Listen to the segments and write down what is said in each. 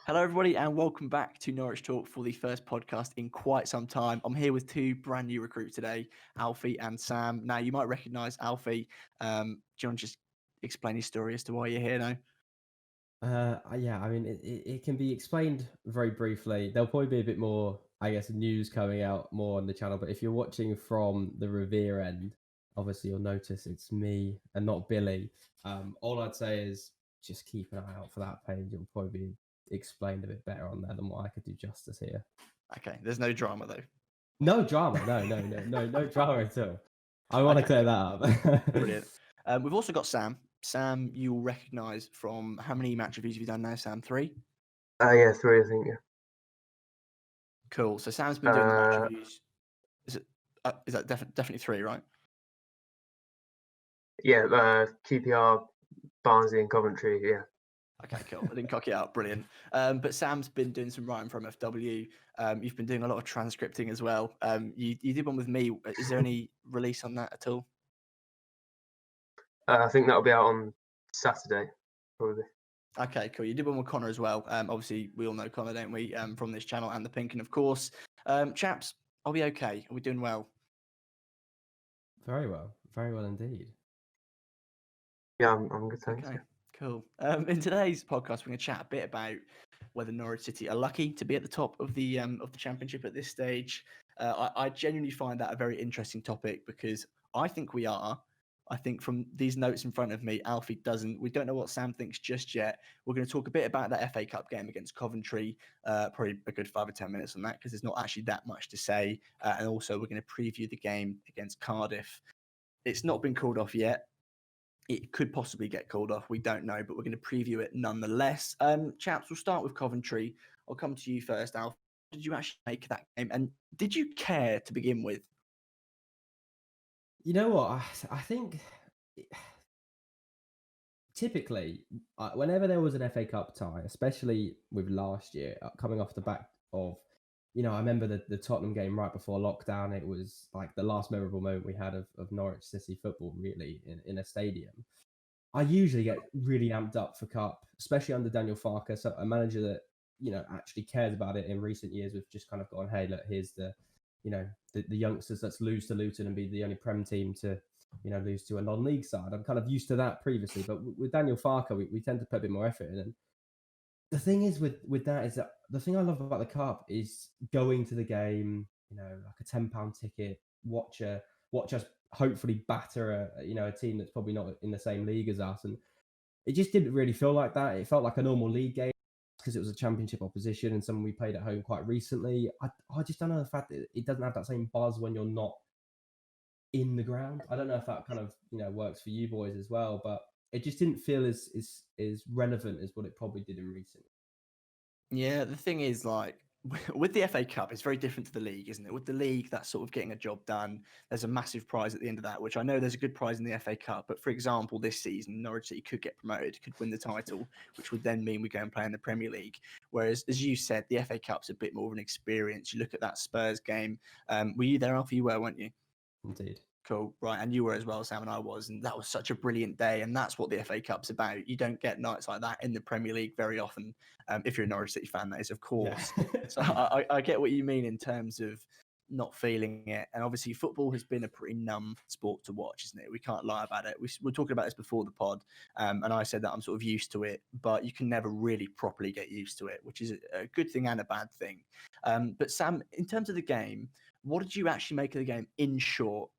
Hello, everybody, and welcome back to Norwich Talk for the first podcast in quite some time. I'm here with two brand new recruits today, Alfie and Sam. Now, you might recognise Alfie. Do you want to just explain your story as to why you're here now? Yeah, I mean, it can be explained very briefly. There'll probably be a bit more, I guess, news coming out more on the channel. But if you're watching from the Revere end, obviously you'll notice it's me and not Billy. All I'd say is just keep an eye out for that page. It'll probably be explained a bit better on there than what I could do justice here. Okay, there's no drama though. No drama. No drama at all. I want to Okay, clear cool. that up. Brilliant. We've also got Sam. Sam, you'll recognise from how many match reviews have you done now, Sam? 3? Yeah, 3, I think. Yeah. Cool. So Sam's been doing the match reviews. Is that definitely 3, right? Yeah, QPR, Barnsley, and Coventry. Yeah. Okay, cool. I didn't cock it out. Brilliant. But Sam's been doing some writing for MFW. You've been doing a lot of transcripting as well. You did one with me. Is there any release on that at all? I think that'll be out on Saturday, probably. Okay, cool. You did one with Connor as well. Obviously, we all know Connor, don't we? From this channel and the Pinkin, of course. Chaps, are we okay? Are we doing well? Very well indeed. Yeah, I'm good, thanks. Okay, cool. In today's podcast, we're going to chat a bit about whether Norwich City are lucky to be at the top of the championship at this stage. I genuinely find that a very interesting topic because I think we are. I think from these notes in front of me, Alfie doesn't. We don't know what Sam thinks just yet. We're going to talk a bit about that FA Cup game against Coventry, probably a good 5 or 10 minutes on that because there's not actually that much to say. And also, we're going to preview the game against Cardiff. It's not been called off yet. It could possibly get called off. We don't know, but we're going to preview it nonetheless. Chaps, we'll start with Coventry. I'll come to you first, Alf. Did you actually make that game? And did you care to begin with? You know what? I think typically, whenever there was an FA Cup tie, especially with last year, coming off the back of, I remember the Tottenham game right before lockdown. It was like the last memorable moment we had of Norwich City football, really, in a stadium. I usually get really amped up for Cup, especially under Daniel Farke, so a manager that, actually cares about it in recent years. We've just kind of gone, hey, look, here's the youngsters, let's lose to Luton and be the only Prem team to, lose to a non-league side. I'm kind of used to that previously, but with Daniel Farke, we tend to put a bit more effort in. And the thing is with that is that the thing I love about the Cup is going to the game, like a £10 ticket, watch us hopefully batter a team that's probably not in the same league as us. And it just didn't really feel like that. It felt like a normal league game because it was a championship opposition and someone we played at home quite recently. I just don't know the fact that it doesn't have that same buzz when you're not in the ground. I don't know if that kind of works for you boys as well, but it just didn't feel as relevant as what it probably did in recent. Yeah, the thing is, like, with the FA Cup, it's very different to the league, isn't it? With the league, that's sort of getting a job done. There's a massive prize at the end of that, which I know there's a good prize in the FA Cup. But for example, this season, Norwich City could get promoted, could win the title, which would then mean we go and play in the Premier League. Whereas, as you said, the FA Cup's a bit more of an experience. You look at that Spurs game. Were you there, Alfie? You were, weren't you? Indeed. Cool, right, and you were as well, Sam, and I was, and that was such a brilliant day, and that's what the FA Cup's about. You don't get nights like that in the Premier League very often, if you're a Norwich City fan, that is, of course. Yeah. So I get what you mean in terms of not feeling it, and obviously football has been a pretty numb sport to watch, isn't it? We can't lie about it. We were talking about this before the pod, and I said that I'm sort of used to it, but you can never really properly get used to it, which is a good thing and a bad thing. But Sam, in terms of the game, what did you actually make of the game in short?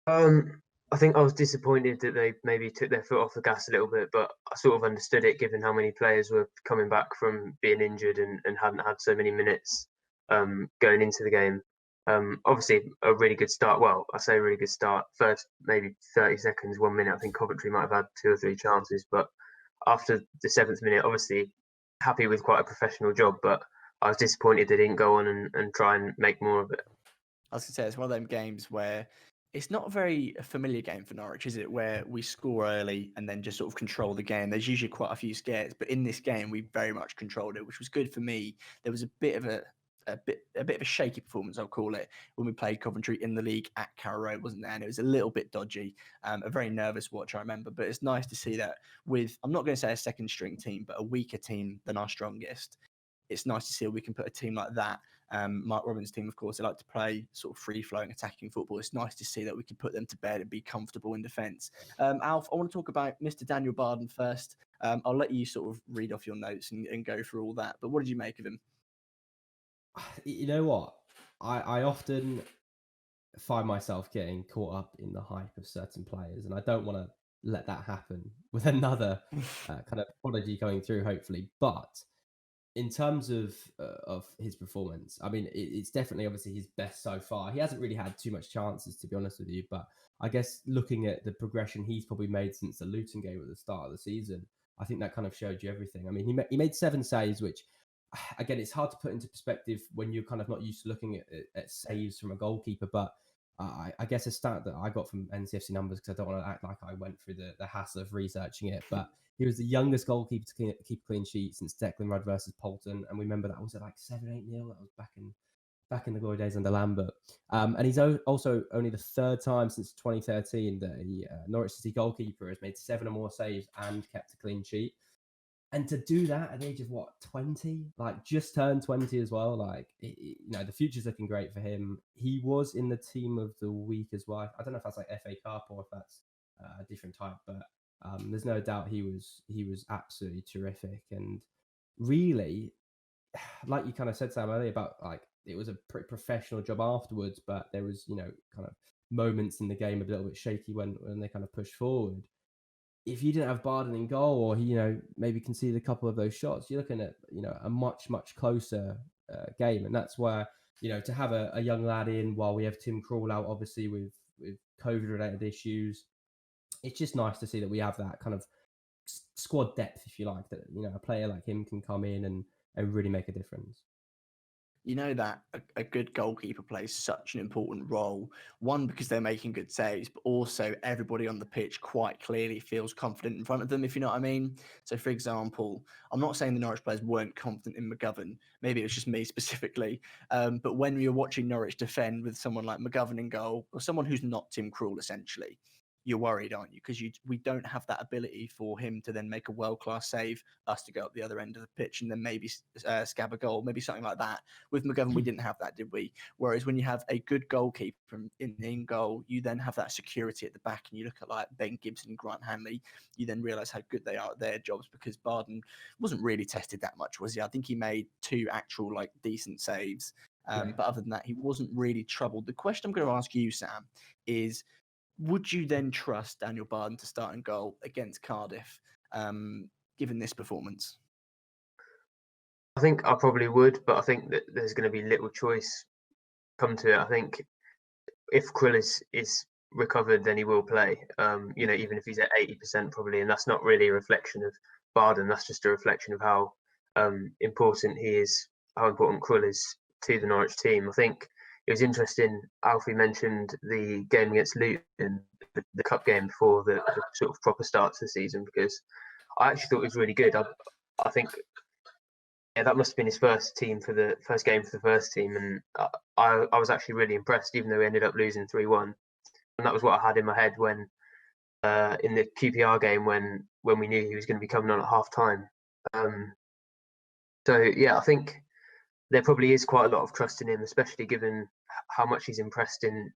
I think I was disappointed that they maybe took their foot off the gas a little bit, but I sort of understood it given how many players were coming back from being injured and hadn't had so many minutes going into the game. Obviously, a really good start. Well, I say a really good start. First, maybe 30 seconds, 1 minute. I think Coventry might have had 2 or 3 chances, but after the 7th minute, obviously happy with quite a professional job, but I was disappointed they didn't go on and try and make more of it. I was going to say, it's one of them games where it's not a very familiar game for Norwich, is it? Where we score early and then just sort of control the game. There's usually quite a few scares, but in this game, we very much controlled it, which was good for me. There was a bit of a a bit of a shaky performance, I'll call it, when we played Coventry in the league at Carrow Road, wasn't there? And it was a little bit dodgy, a very nervous watch, I remember. But it's nice to see that with, I'm not going to say a second string team, but a weaker team than our strongest. It's nice to see we can put a team like that. Mark Robbins' team, of course, they like to play sort of free-flowing, attacking football. It's nice to see that we can put them to bed and be comfortable in defence. Alf, I want to talk about Mr. Daniel Barden first. I'll let you sort of read off your notes and go through all that. But what did you make of him? You know what? I often find myself getting caught up in the hype of certain players, and I don't want to let that happen with another kind of prodigy going through, hopefully. But in terms of his performance, I mean, it's definitely obviously his best so far. He hasn't really had too much chances, to be honest with you. But I guess looking at the progression he's probably made since the Luton game at the start of the season, I think that kind of showed you everything. I mean, he made 7 saves, which, again, it's hard to put into perspective when you're kind of not used to looking at saves from a goalkeeper. But I guess a stat that I got from NCFC numbers, because I don't want to act like I went through the hassle of researching it, but he was the youngest goalkeeper to keep a clean sheet since Declan Rudd versus Bolton, and we remember that was at like 7-8-0. That was back in the glory days under Lambert. And he's also only the 3rd time since 2013 that a Norwich City goalkeeper has made 7 or more saves and kept a clean sheet. And to do that at the age of 20, like just turned 20 as well, like the future's looking great for him. He was in the team of the week as well. I don't know if that's like FA Cup or if that's a different type, but there's no doubt he was absolutely terrific. And really, like you kind of said, Sam, earlier about like it was a pretty professional job afterwards, but there was kind of moments in the game a little bit shaky when they kind of pushed forward. If you didn't have Barden in goal, or he, maybe conceded a couple of those shots, you're looking at, a much, much closer game. And that's where, to have a young lad in while we have Tim Krul out, obviously with COVID-related issues, it's just nice to see that we have that kind of squad depth, if you like, that, a player like him can come in and really make a difference. You know that a good goalkeeper plays such an important role. One, because they're making good saves, but also everybody on the pitch quite clearly feels confident in front of them, if you know what I mean. So, for example, I'm not saying the Norwich players weren't confident in McGovern. Maybe it was just me specifically. But when you're watching Norwich defend with someone like McGovern in goal, or someone who's not Tim Krul, essentially, you're worried, aren't you? Because we don't have that ability for him to then make a world-class save, us to go up the other end of the pitch and then maybe scab a goal, maybe something like that. With McGovern, we didn't have that, did we? Whereas when you have a good goalkeeper in goal, you then have that security at the back, and you look at like Ben Gibson and Grant Hanley, you then realise how good they are at their jobs, because Barden wasn't really tested that much, was he? I think he made 2 actual like decent saves. But other than that, he wasn't really troubled. The question I'm going to ask you, Sam, is would you then trust Daniel Barden to start in goal against Cardiff, given this performance? I think I probably would, but I think that there's going to be little choice come to it. I think if Krill is recovered, then he will play. Even if he's at 80% probably, and that's not really a reflection of Barden. That's just a reflection of how important he is, how important Krill is to the Norwich team. I think it was interesting. Alfie mentioned the game against Luton, the cup game before the sort of proper start to the season, because I actually thought it was really good. I think that must have been his first game for the first team, and I was actually really impressed, even though we ended up losing 3-1. And that was what I had in my head when in the QPR game when we knew he was going to be coming on at half time. I think there probably is quite a lot of trust in him, especially given how much he's impressed in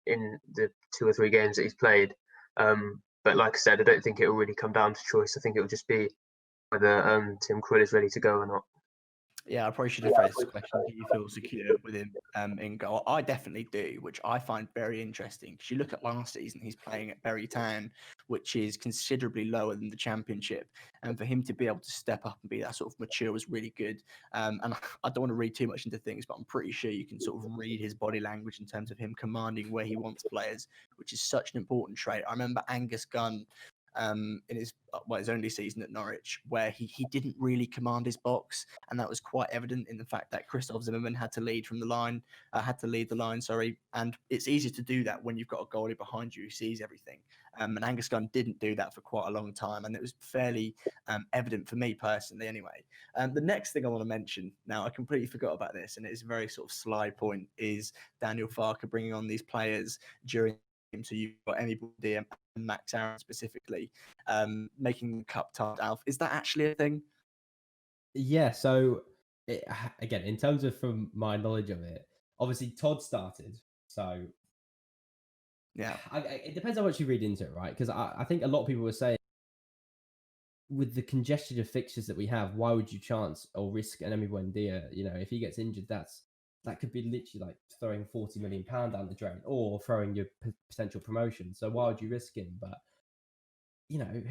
the 2 or 3 games that he's played. But like I said, I don't think it will really come down to choice. I think it will just be whether Tim Krul is ready to go or not. Yeah, I probably should have phrased this question. Do you feel secure with him in goal? I definitely do, which I find very interesting, because you look at last season, he's playing at Bury Town, which is considerably lower than the Championship. And for him to be able to step up and be that sort of mature was really good. And I don't want to read too much into things, but I'm pretty sure you can sort of read his body language in terms of him commanding where he wants players, which is such an important trait. I remember Angus Gunn, in his only season at Norwich, where he didn't really command his box, and that was quite evident in the fact that Christoph Zimmerman had to lead the line, and it's easier to do that when you've got a goalie behind you who sees everything. And Angus Gunn didn't do that for quite a long time, and it was fairly evident for me personally anyway. The next thing I want to mention, now I completely forgot about this, and it is a very sort of sly point, is Daniel Farke bringing on these players during the game. So you've got Emi Buendia and Max Aaron specifically, making cup tied. Alf, is that actually a thing? Yeah, so again, in terms of from my knowledge of it, obviously Todd started, so Yeah. it depends how much you read into it, right? Because I think a lot of people were saying, with the congestion of fixtures that we have, why would you chance or risk an Emi Buendia? You know, if he gets injured, that could be literally like throwing £40 million down the drain, or throwing your potential promotion. So why would you risk him? But you know,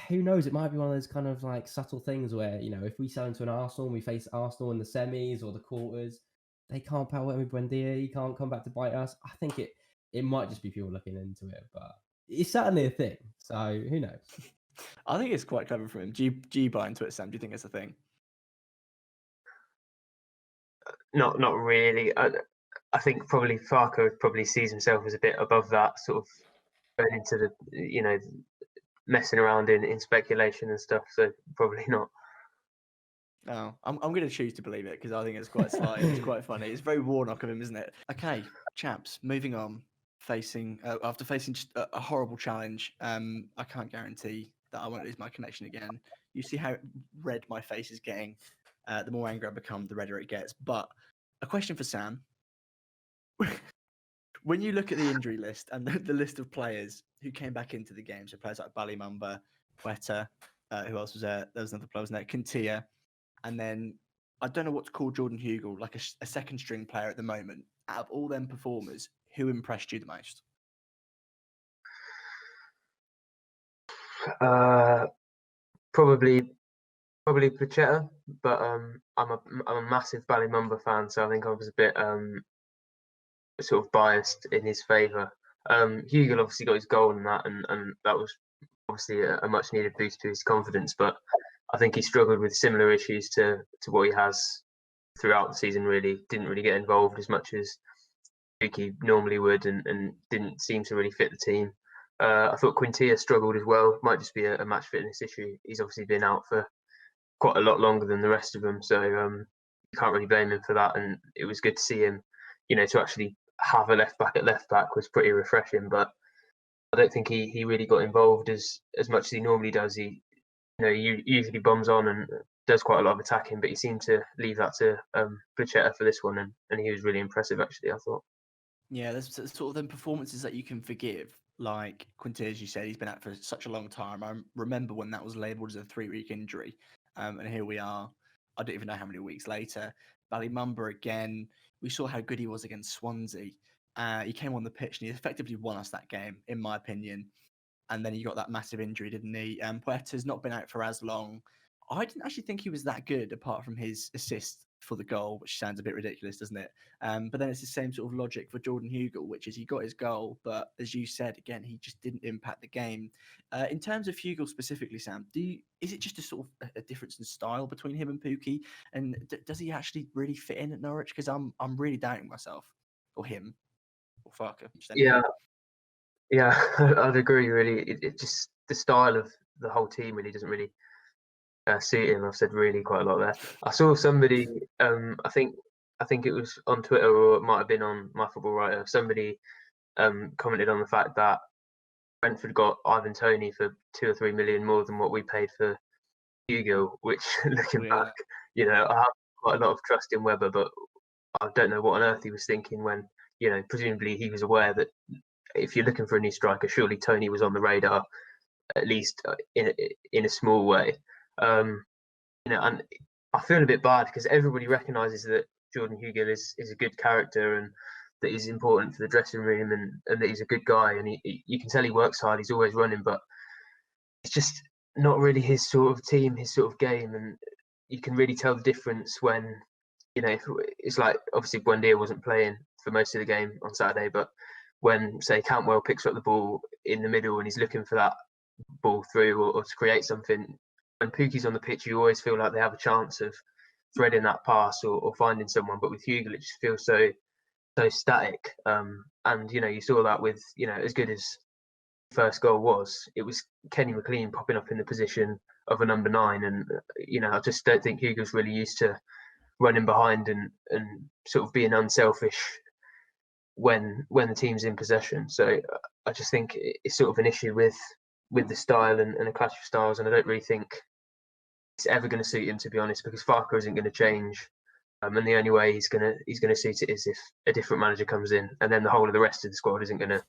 who knows? It might be one of those kind of like subtle things where, you know, if we sell into an Arsenal and we face Arsenal in the semis or the quarters, they can't power Emi Buendia. He can't come back to bite us. I think it might just be people looking into it, but it's certainly a thing. So who knows? I think it's quite clever from him. Do you buy into it, Sam? Do you think it's a thing? Not really. I think probably Farke probably sees himself as a bit above that, sort of going into the messing around in speculation and stuff. So probably not. Oh, I'm going to choose to believe it because I think it's quite sly. It's quite funny. It's very Warnock of him, isn't it? Okay, chaps, moving on. After facing just a horrible challenge, I can't guarantee that I won't lose my connection again. You see how red my face is getting. The more angry I become, the redder it gets. But a question for Sam. When you look at the injury list and the list of players who came back into the game, so players like Ballimumba, Weta, who else was there? There was another player, wasn't there? Kintia. And then I don't know what to call Jordan Hugel, like a second string player at the moment. Out of all them performers, who impressed you the most? Probably Pachetta, but I'm a massive Ballimumba fan, so I think I was a bit sort of biased in his favour. Hugel obviously got his goal in that, and that was obviously a much needed boost to his confidence. But I think he struggled with similar issues to what he has throughout the season. Really didn't really get involved as much as Pukki normally would, and didn't seem to really fit the team. I thought Quintilla struggled as well. Might just be a match fitness issue. He's obviously been out for quite a lot longer than the rest of them, so you can't really blame him for that. And it was good to see him, to actually have a left back at left back was pretty refreshing. But I don't think he really got involved as much as he normally does. He usually bombs on and does quite a lot of attacking, but he seemed to leave that to Pachetta for this one, and he was really impressive actually, I thought. Yeah, there's sort of them performances that you can forgive. Like Quintilla, as you said, he's been out for such a long time. I remember when that was labelled as a 3-week injury. And here we are. I don't even know how many weeks later. Ballimumba again. We saw how good he was against Swansea. He came on the pitch and he effectively won us that game, in my opinion. And then he got that massive injury, didn't he? Puerta's not been out for as long. I didn't actually think he was that good, apart from his assist for the goal, which sounds a bit ridiculous, doesn't it? But then it's the same sort of logic for Jordan Hugel, which is he got his goal, but as you said, again, he just didn't impact the game. In terms of Hugel specifically, Sam, is it just a sort of a difference in style between him and Pukki? And does he actually really fit in at Norwich? Because I'm really doubting myself, or him, or Farke. Yeah, I'd agree. Really, it just the style of the whole team really doesn't really suit him. I've said really quite a lot there. I saw somebody, I think it was on Twitter or it might have been on My Football Writer. Somebody commented on the fact that Brentford got Ivan Toney for 2 or 3 million more than what we paid for Hugo. Which, looking back, I have quite a lot of trust in Webber, but I don't know what on earth he was thinking when, presumably he was aware that if you're looking for a new striker, surely Toney was on the radar, at least in a small way. And I feel a bit bad because everybody recognises that Jordan Hugel is a good character and that he's important for the dressing room and that he's a good guy and you can tell he works hard. He's always running, but it's just not really his sort of team, his sort of game, and you can really tell the difference when it's like obviously Buendia wasn't playing for most of the game on Saturday, but when say Cantwell picks up the ball in the middle and he's looking for that ball through or to create something. When Pukki's on the pitch, you always feel like they have a chance of threading that pass or finding someone. But with Hugel, it just feels so static. And you saw that with as good as first goal was. It was Kenny Mclean popping up in the position of a number 9, and I just don't think Hugo's really used to running behind and sort of being unselfish when the team's in possession. So I just think it's sort of an issue with the style and a clash of styles, and I don't really think it's ever going to suit him, to be honest, because Farker isn't going to change. And the only way he's gonna suit it is if a different manager comes in, and then the whole of the rest of the squad isn't going to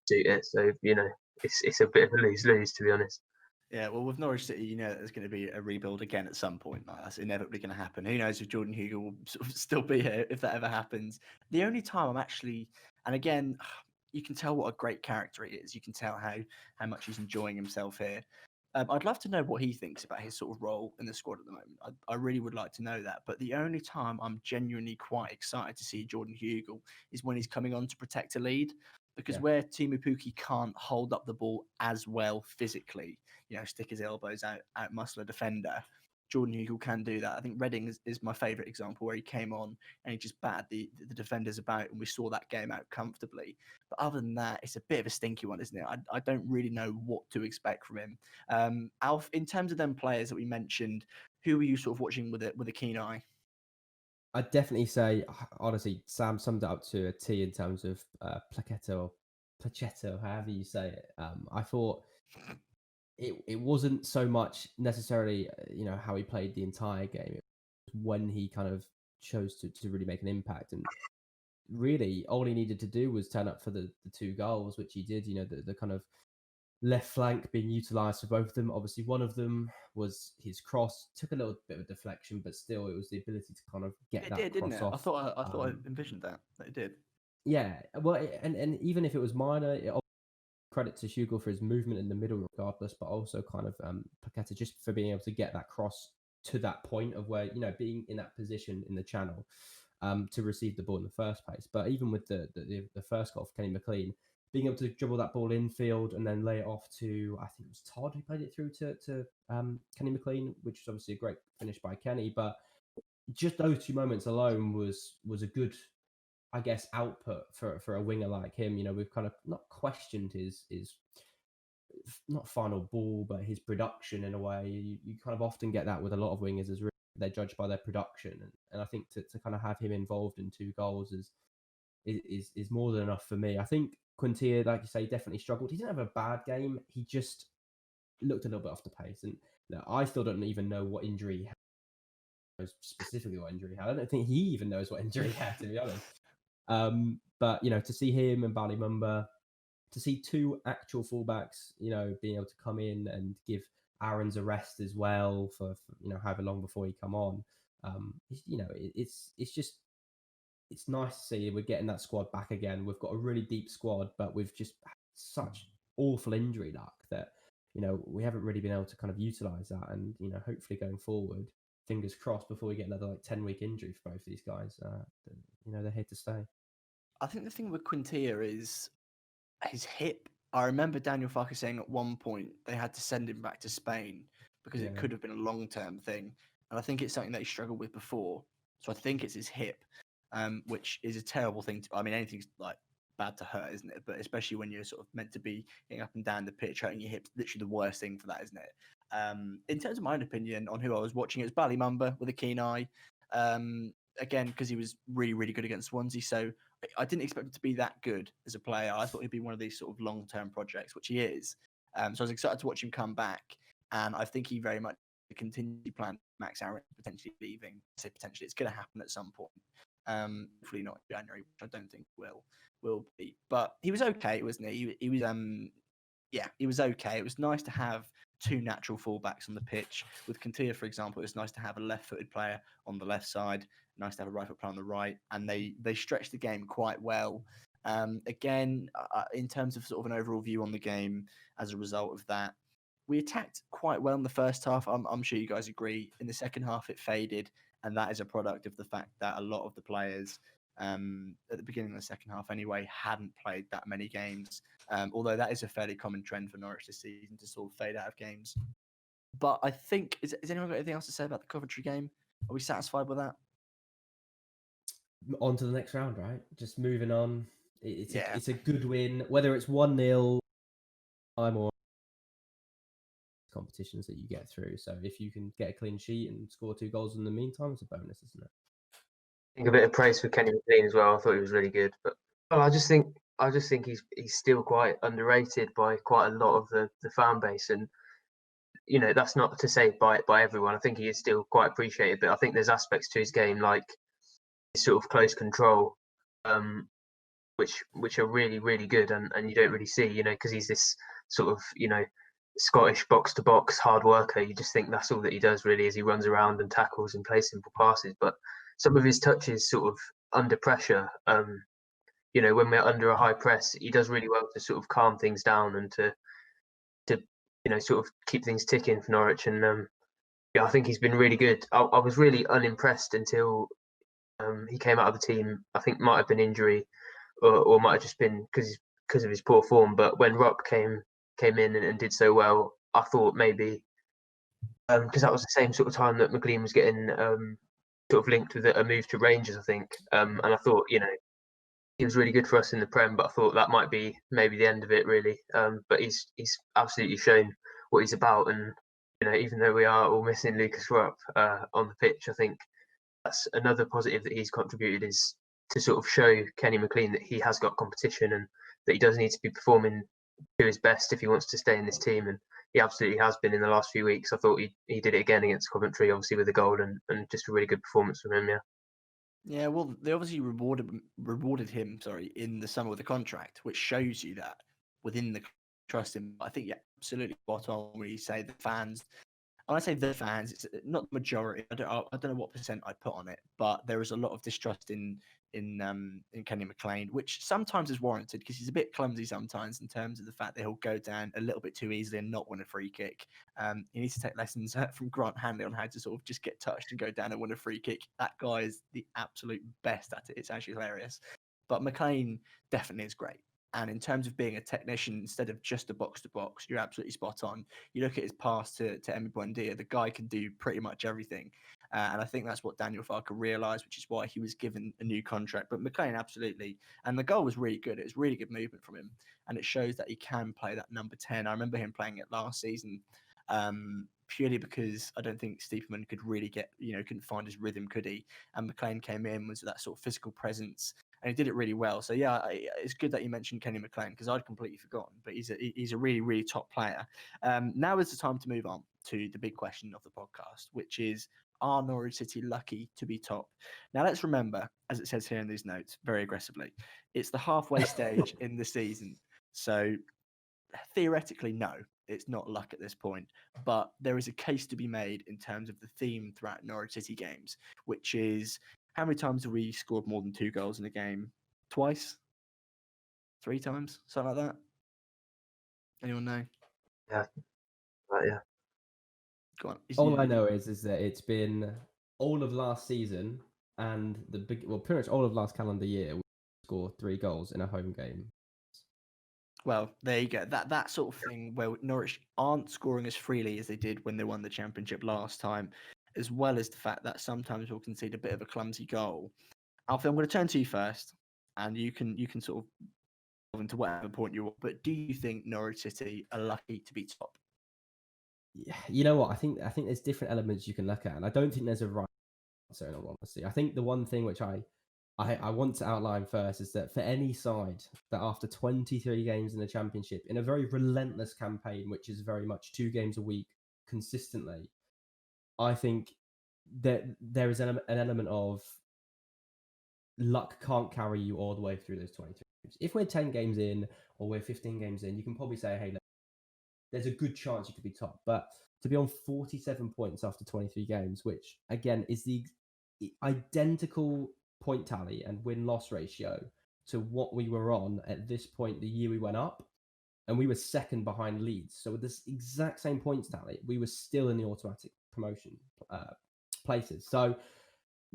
suit it. So it's a bit of a lose-lose, to be honest. Yeah, well, with Norwich City, there's going to be a rebuild again at some point. Like, that's inevitably going to happen. Who knows if Jordan Hugo will sort of still be here if that ever happens. The only time I'm actually, and again, you can tell what a great character he is. You can tell how much he's enjoying himself here. I'd love to know what he thinks about his sort of role in the squad at the moment. I really would like to know that. But the only time I'm genuinely quite excited to see Jordan Hugo is when he's coming on to protect a lead. Because where Timu Puki can't hold up the ball as well physically, stick his elbows out muscle a defender, Jordan Hugo can do that. I think Reading is my favourite example, where he came on and he just battered the defenders about, and we saw that game out comfortably. But other than that, it's a bit of a stinky one, isn't it? I don't really know what to expect from him. Alf, in terms of them players that we mentioned, who were you sort of watching with a keen eye? I'd definitely say, honestly, Sam summed it up to a T in terms of Plachetto, however you say it. I thought it wasn't so much necessarily, how he played the entire game. It was when he kind of chose to really make an impact. And really, all he needed to do was turn up for the 2 goals, which he did. The kind of left flank being utilised for both of them. Obviously, one of them was his cross. Took a little bit of a deflection, but still, it was the ability to kind of get It that did, didn't cross it? off. I thought I envisioned that it did. Yeah, well, and even if it was minor, credit to Hugo for his movement in the middle, regardless, but also kind of Paqueta just for being able to get that cross to that point of where being in that position in the channel to receive the ball in the first place. But even with the first goal for Kenny Mclean, being able to dribble that ball infield and then lay it off to, I think it was Todd who played it through to Kenny Mclean, which is obviously a great finish by Kenny. But just those 2 moments alone was a good, I guess, output for a winger like him. We've kind of not questioned his not final ball, but his production in a way. You kind of often get that with a lot of wingers, as they're judged by their production. And I think to kind of have him involved in 2 goals is more than enough for me. I think Quintilla, like you say, definitely struggled. He didn't have a bad game. He just looked a little bit off the pace. And I still don't even know what injury he had, specifically what injury he had. I don't think he even knows what injury he had, to be honest. But to see him and Ballymumba, to see 2 actual fullbacks, being able to come in and give Aaron's a rest as well for however long before he come on. It's nice to see we're getting that squad back again. We've got a really deep squad, but we've just had such awful injury luck that we haven't really been able to kind of utilize that. And hopefully going forward, fingers crossed, before we get another 10-week injury for both these guys, they're here to stay. I think the thing with Quintilla is his hip. I remember Daniel Farker saying at one point they had to send him back to Spain because it could have been a long-term thing. And I think it's something that he struggled with before. So I think it's his hip, which is a terrible thing. Anything's like bad to hurt, isn't it? But especially when you're sort of meant to be getting up and down the pitch, hurting your hips, literally the worst thing for that, isn't it? In terms of my own opinion on who I was watching, it was Ballymumba with a keen eye. Again, because he was really, really good against Swansea. So I didn't expect him to be that good as a player. I thought he'd be one of these sort of long-term projects, which he is. So I was excited to watch him come back. And I think he very much continued plan Max Aaron potentially leaving. I say potentially, it's going to happen at some point. Hopefully not in January, which I don't think will be. But he was okay, wasn't he? He was he was okay. It was nice to have 2 natural fullbacks on the pitch. With Quintilla, for example, it was nice to have a left-footed player on the left side, nice to have a right-footed player on the right, and they stretched the game quite well. Again, in terms of sort of an overall view on the game as a result of that, we attacked quite well in the first half. I'm sure you guys agree. In the second half, it faded, and that is a product of the fact that a lot of the players at the beginning of the second half anyway hadn't played that many games, although that is a fairly common trend for Norwich this season to sort of fade out of games. But I think, has anyone got anything else to say about the Coventry game? Are we satisfied with that? On to the next round, right? Just moving on. It's a good win, whether it's 1-0, I'm all competitions that you get through. So if you can get a clean sheet and score 2 goals in the meantime, it's a bonus, isn't it? I think a bit of praise for Kenny McLean as well. I thought he was really good, but well, I just think he's still quite underrated by quite a lot of the fan base, and that's not to say by everyone. I think he is still quite appreciated, but I think there's aspects to his game like his sort of close control, which are really really good, and you don't really see, because he's this sort of Scottish box to box hard worker. You just think that's all that he does really, is he runs around and tackles and plays simple passes, but some of his touches sort of under pressure, when we're under a high press, he does really well to sort of calm things down and to sort of keep things ticking for Norwich. And I think he's been really good. I was really unimpressed until he came out of the team. I think might have been injury, or might have just been because of his poor form. But when Rupp came in and did so well, I thought maybe because that was the same sort of time that Mclean was getting sort of linked with a move to Rangers, I think. And I thought, he was really good for us in the Prem, but I thought that might be maybe the end of it, really. But he's absolutely shown what he's about, and even though we are all missing Lucas Rupp on the pitch, I think that's another positive that he's contributed, is to sort of show Kenny McLean that he has got competition and that he does need to be performing to his best if he wants to stay in this team, and he absolutely has been in the last few weeks. I thought he did it again against Coventry, obviously with a goal, and just a really good performance from him. Yeah, well, they obviously rewarded him, in the summer with a contract, which shows you that within the trust him. I think absolutely spot on when you say the fans. When I say the fans, it's not the majority. I don't know what percent I put on it, but there is a lot of distrust in Kenny McLean, which sometimes is warranted because he's a bit clumsy sometimes in terms of the fact that he'll go down a little bit too easily and not win a free kick. He needs to take lessons from Grant Hanley on how to sort of just get touched and go down and win a free kick. That guy is the absolute best at it. It's actually hilarious. But McLean definitely is great. And in terms of being a technician instead of just a box to box, you're absolutely spot on. You look at his pass to Emi Buendia, the guy can do pretty much everything. And I think that's what Daniel Farke realised, which is why he was given a new contract. But McLean, absolutely. And the goal was really good. It was really good movement from him. And it shows that he can play that number 10. I remember him playing it last season, purely because I don't think Stiepermann could really couldn't find his rhythm, could he? And McLean came in, was that sort of physical presence, and he did it really well. So yeah, it's good that you mentioned Kenny McLean because I'd completely forgotten. But he's a really really top player. Now is the time to move on to the big question of the podcast, which is: are Norwich City lucky to be top? Now let's remember, as it says here in these notes, very aggressively, it's the halfway stage in the season. So theoretically, no, it's not luck at this point. But there is a case to be made in terms of the theme throughout Norwich City games, which is: how many times have we scored more than 2 goals in a game? Twice? 3 times? Something like that? Anyone know? Yeah. Right, yeah. Go on. All I know is that it's been all of last season and pretty much all of last calendar year, we scored 3 goals in a home game. Well, there you go. That sort of thing where Norwich aren't scoring as freely as they did when they won the Championship last time, as well as the fact that sometimes we'll concede a bit of a clumsy goal. Alfie, I'm going to turn to you first, and you can sort of move into whatever point you want. But do you think Norwich City are lucky to be top? Yeah, you know what? I think there's different elements you can look at, and I don't think there's a right answer in all honesty. I think the one thing which I want to outline first is that for any side that after 23 games in the Championship, in a very relentless campaign, which is very much 2 games a week consistently, I think that there is an element of luck can't carry you all the way through those 23 games. If we're 10 games in or we're 15 games in, you can probably say, hey, look, there's a good chance you could be top. But to be on 47 points after 23 games, which again is the identical point tally and win-loss ratio to what we were on at this point the year we went up, and we were second behind Leeds. So with this exact same points tally, we were still in the automatic promotion places. So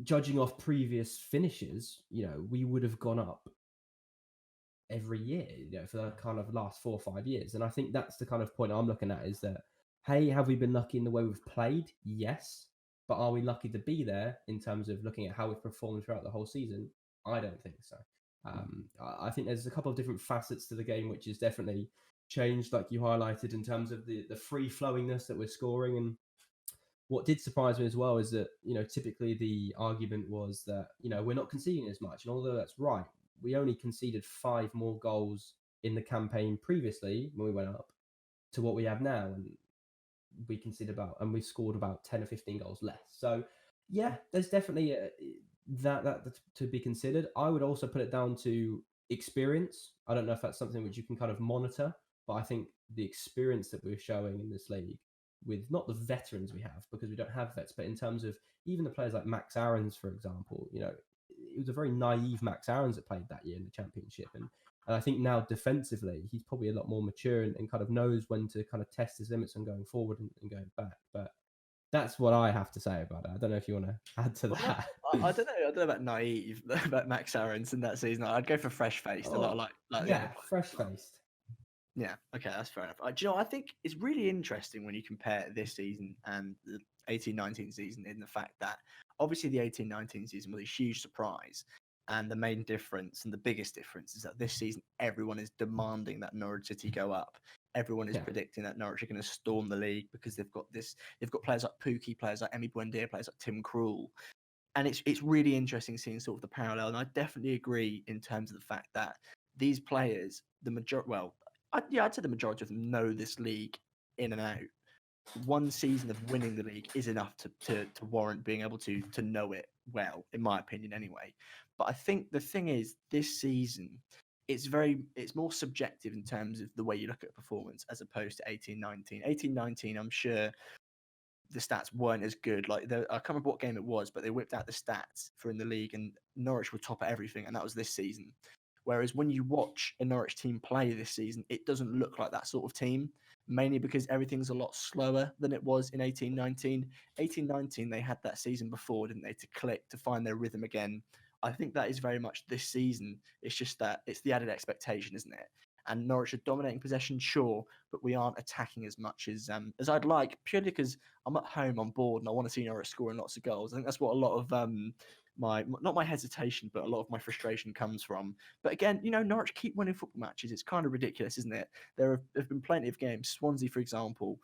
judging off previous finishes, we would have gone up every year, for the kind of last 4 or 5 years. And I think that's the kind of point I'm looking at, is that, hey, have we been lucky in the way we've played? Yes. But are we lucky to be there in terms of looking at how we've performed throughout the whole season? I don't think so. I think there's a couple of different facets to the game, which is definitely changed, like you highlighted, in terms of the free flowingness that we're scoring. And what did surprise me as well is that, typically the argument was that, we're not conceding as much. And although that's right, we only conceded 5 more goals in the campaign previously when we went up to what we have now. And we scored about 10 or 15 goals less. So yeah, there's definitely that to be considered. I would also put it down to experience. I don't know if that's something which you can kind of monitor, but I think the experience that we're showing in this league, with not the veterans we have, because we don't have vets, but in terms of even the players like Max Aarons, for example, it was a very naive Max Aarons that played that year in the Championship. And I think now defensively, he's probably a lot more mature and kind of knows when to kind of test his limits and going forward and going back. But that's what I have to say about it. I don't know if you want to add to that. I don't know. I don't know about naive, about Max Aarons in that season. I'd go for fresh-faced. A lot of like fresh-faced. Yeah, okay, that's fair enough. Do you know, I think it's really interesting when you compare this season and the 18-19 season, in the fact that obviously the 18-19 season was a huge surprise. And the main difference and the biggest difference is that this season, everyone is demanding that Norwich City go up. Everyone is predicting that Norwich are going to storm the league because they've got players like Pookie, players like Emi Buendia, players like Tim Krul. And it's really interesting seeing sort of the parallel. And I definitely agree in terms of the fact that these players, I'd say the majority of them know this league in and out. One season of winning the league is enough to warrant being able to know it well, in my opinion, anyway. But I think the thing is, this season, it's more subjective in terms of the way you look at performance as opposed to 18-19. 18-19, I'm sure the stats weren't as good. Like I can't remember what game it was, but they whipped out the stats for in the league, and Norwich were top at everything, and that was this season. Whereas when you watch a Norwich team play this season, it doesn't look like that sort of team, mainly because everything's a lot slower than it was in 18-19. 18-19, they had that season before, didn't they, to click, to find their rhythm again. I think that is very much this season. It's just that it's the added expectation, isn't it? And Norwich are dominating possession, sure, but we aren't attacking as much as I'd like, purely because I'm at home, I'm bored, and I want to see Norwich scoring lots of goals. I think that's what a lot of not my hesitation, but a lot of my frustration comes from. But again, Norwich keep winning football matches. It's kind of ridiculous, isn't it? There have been plenty of games. Swansea, for example,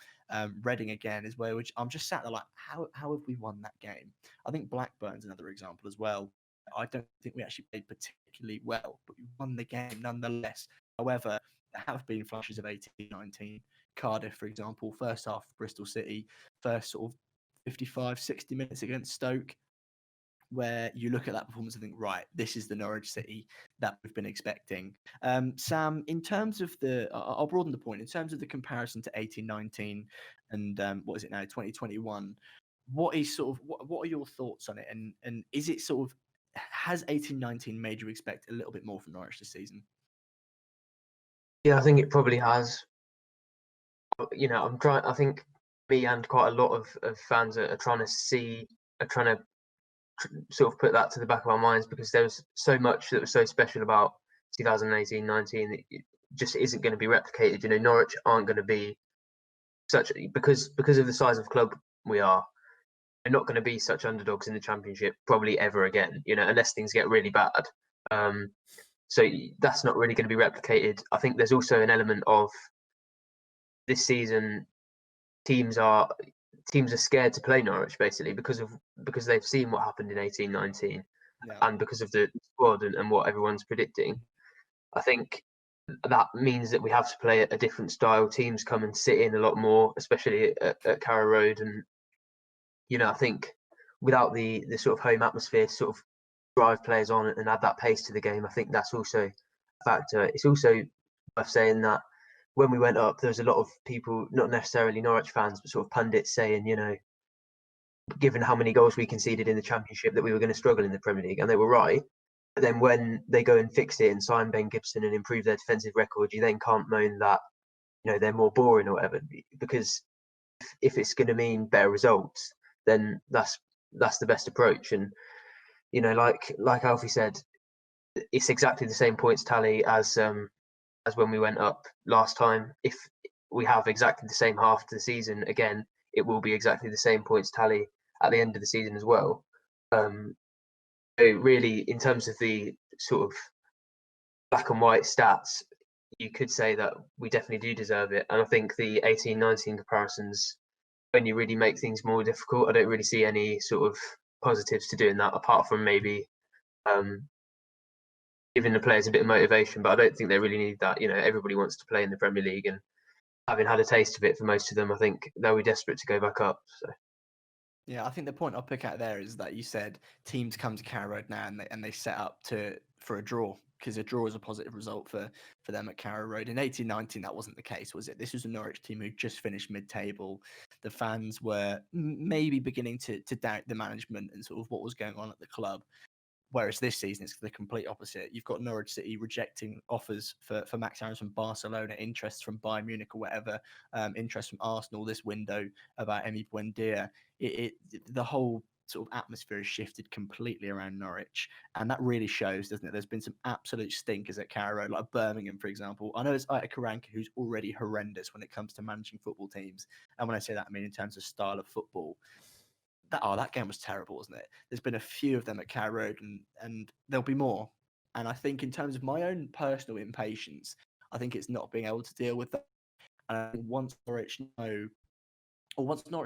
Reading again is where I'm just sat there like, how have we won that game? I think Blackburn's another example as well. I don't think we actually played particularly well, but we won the game nonetheless. However, there have been flashes of 18-19. Cardiff, for example, first half Bristol City, first sort of 55, 60 minutes against Stoke, where you look at that performance and think, right, this is the Norwich City that we've been expecting. Sam, in terms of I'll broaden the point, in terms of the comparison to 18-19 and what is it now, 2021, what are your thoughts on it? And is it has 18-19 made you expect a little bit more from Norwich this season? Yeah, I think it probably has. I think me and quite a lot of fans are trying to sort of put that to the back of our minds, because there was so much that was so special about 2018-19 that it just isn't going to be replicated. Norwich aren't going to be because of the size of club we are. They're not going to be such underdogs in the Championship probably ever again, unless things get really bad. So that's not really going to be replicated. I think there's also an element of this season, teams are scared to play Norwich, basically because they've seen what happened in 18-19, and because of the squad and what everyone's predicting. I think that means that we have to play a different style. Teams come and sit in a lot more, especially at Carrow Road, and I think without the sort of home atmosphere to sort of drive players on and add that pace to the game, I think that's also a factor. It's also worth saying that when we went up, there was a lot of people, not necessarily Norwich fans, but sort of pundits saying, given how many goals we conceded in the Championship, that we were going to struggle in the Premier League, and they were right. But then when they go and fix it and sign Ben Gibson and improve their defensive record, you then can't moan that they're more boring or whatever, because if it's going to mean better results, then that's the best approach. And like Alfie said, it's exactly the same points tally as when we went up last time. If we have exactly the same half to the season again, it will be exactly the same points tally at the end of the season as well. So really, in terms of the sort of black and white stats, you could say that we definitely do deserve it. And I think the 18-19 comparisons only really make things more difficult. I don't really see any sort of positives to doing that, apart from maybe giving the players a bit of motivation. But I don't think they really need that. Everybody wants to play in the Premier League, and having had a taste of it for most of them, I think they'll be desperate to go back up. So. Yeah, I think the point I'll pick out there is that you said teams come to Carrow Road now and they set up for a draw, because a draw is a positive result for them at Carrow Road. In 18-19, that wasn't the case, was it? This was a Norwich team who just finished mid-table. The fans were maybe beginning to doubt the management and sort of what was going on at the club. Whereas this season, it's the complete opposite. You've got Norwich City rejecting offers for Max Aarons from Barcelona, interest from Bayern Munich or whatever, interest from Arsenal this window about Emi Buendia. The whole sort of atmosphere has shifted completely around Norwich, and that really shows, doesn't it? There's been some absolute stinkers at Carrow Road, like Birmingham, for example. I know it's Ita Karanka, who's already horrendous when it comes to managing football teams, and when I say that, I mean in terms of style of football. That game was terrible, wasn't it? There's been a few of them at Carrow Road, and there'll be more. And I think in terms of my own personal impatience, I think it's not being able to deal with that. And I think once Norwich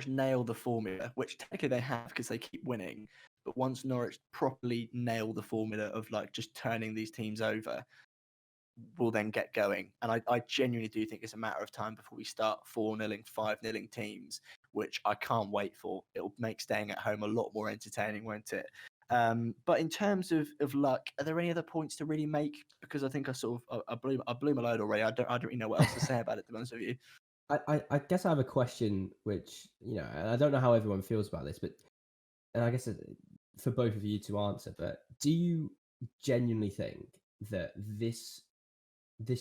nail the formula, which technically they have because they keep winning, but once Norwich properly nail the formula of like just turning these teams over, will then get going. And I genuinely do think it's a matter of time before we start 4-0, 5-0 teams, which I can't wait for. It'll make staying at home a lot more entertaining, won't it? But in terms of luck, are there any other points to really make? Because I think I blew my load already. I don't really know what else to say about it, to be honest with you. I guess I have a question, which, and I don't know how everyone feels about this, and I guess for both of you to answer, but do you genuinely think that this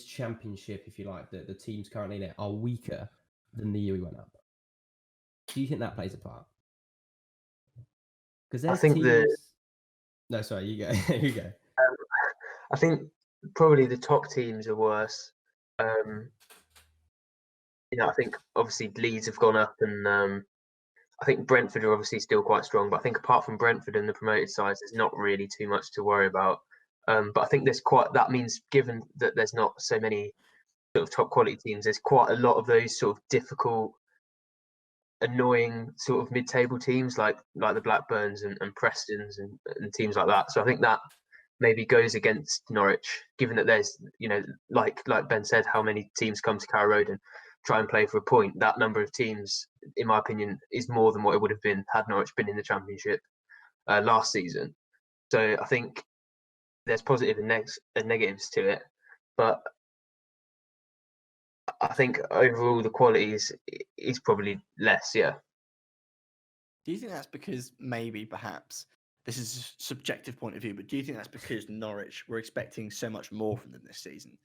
championship, if you like, the teams currently in it are weaker than the year we went up? Do you think that plays a part? Because there's teams. No, sorry, you go. You go. I think probably the top teams are worse. I think obviously Leeds have gone up, and I think Brentford are obviously still quite strong. But I think apart from Brentford and the promoted sides, there's not really too much to worry about. But I think that means, given that there's not so many sort of top quality teams, there's quite a lot of those sort of difficult, annoying sort of mid-table teams like the Blackburns and Prestons and teams like that. So I think that maybe goes against Norwich, given that there's, like Ben said, how many teams come to Carrow Road and try and play for a point. That number of teams, in my opinion, is more than what it would have been had Norwich been in the Championship last season. So I think there's positive and negatives to it, but I think overall the quality is probably less. Yeah. Do you think that's because perhaps this is a subjective point of view, but do you think that's because Norwich were expecting so much more from them this season,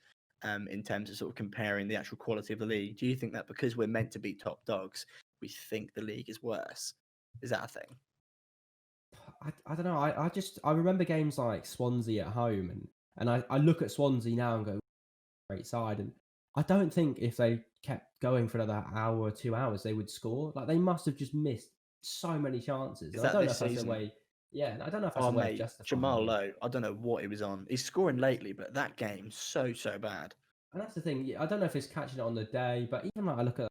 in terms of sort of comparing the actual quality of the league? Do you think that because we're meant to be top dogs, we think the league is worse? Is that a thing? I don't know. I remember games like Swansea at home, and I look at Swansea now and go, great side, and I don't think if they kept going for another hour or 2 hours they would score. Like, they must have just missed so many chances. Is that this season? That's a way. Yeah, I don't know if that's a way of justifying. Jamal Lowe, I don't know what he was on. He's scoring lately, but that game's so bad. And that's the thing. I don't know if it's catching it on the day, but even like I look at,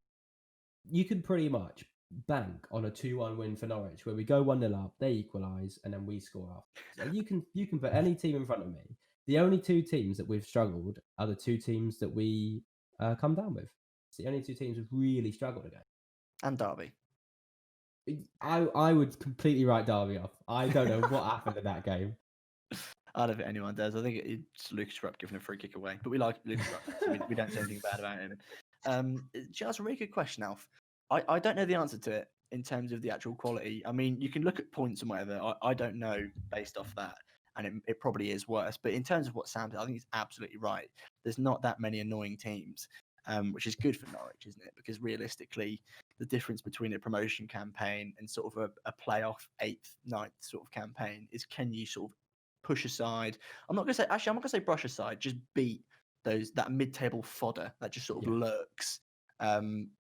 you can pretty much bank on a 2-1 win for Norwich, where we go 1-0 up, they equalise, and then we score after. So you can put any team in front of me. The only two teams that we've struggled are the two teams that we come down with. It's the only two teams we've really struggled against. And Derby. I would completely write Derby off. I don't know what happened in that game. I don't think anyone does. I think it's Lucas Rupp giving a free kick away, but we like Lucas Rupp, so we don't say anything bad about him. That's a really good question, Alf. I don't know the answer to it in terms of the actual quality. I mean, you can look at points and whatever. I don't know based off that, and it probably is worse. But in terms of what Sam said, I think he's absolutely right. There's not that many annoying teams, which is good for Norwich, isn't it? Because realistically, the difference between a promotion campaign and sort of a playoff 8th, 9th sort of campaign is, can you sort of push aside? I'm not going to say brush aside, just beat that mid-table fodder that just sort of lurks.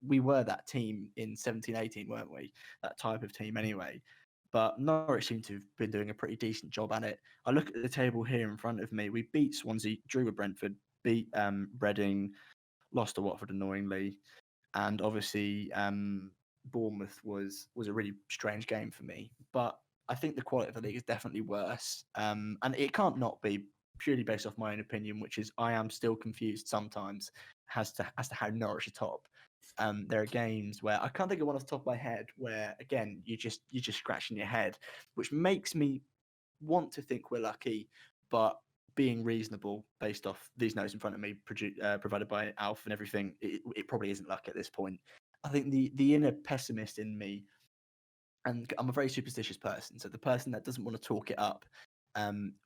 We were that team in 17-18, weren't we? That type of team anyway. But Norwich seem to have been doing a pretty decent job at it. I look at the table here in front of me. We beat Swansea, drew with Brentford, beat Reading, lost to Watford annoyingly, and obviously Bournemouth was a really strange game for me. But I think the quality of the league is definitely worse, and it can't not be purely based off my own opinion, which is I am still confused sometimes as to how Norwich are top. There are games where I can't think of one off the top of my head where again you're just scratching your head, which makes me want to think we're lucky, but being reasonable based off these notes in front of me, provided by Alf and everything, it probably isn't luck at this point. I think the inner pessimist in me, and I'm a very superstitious person, so the person that doesn't want to talk it up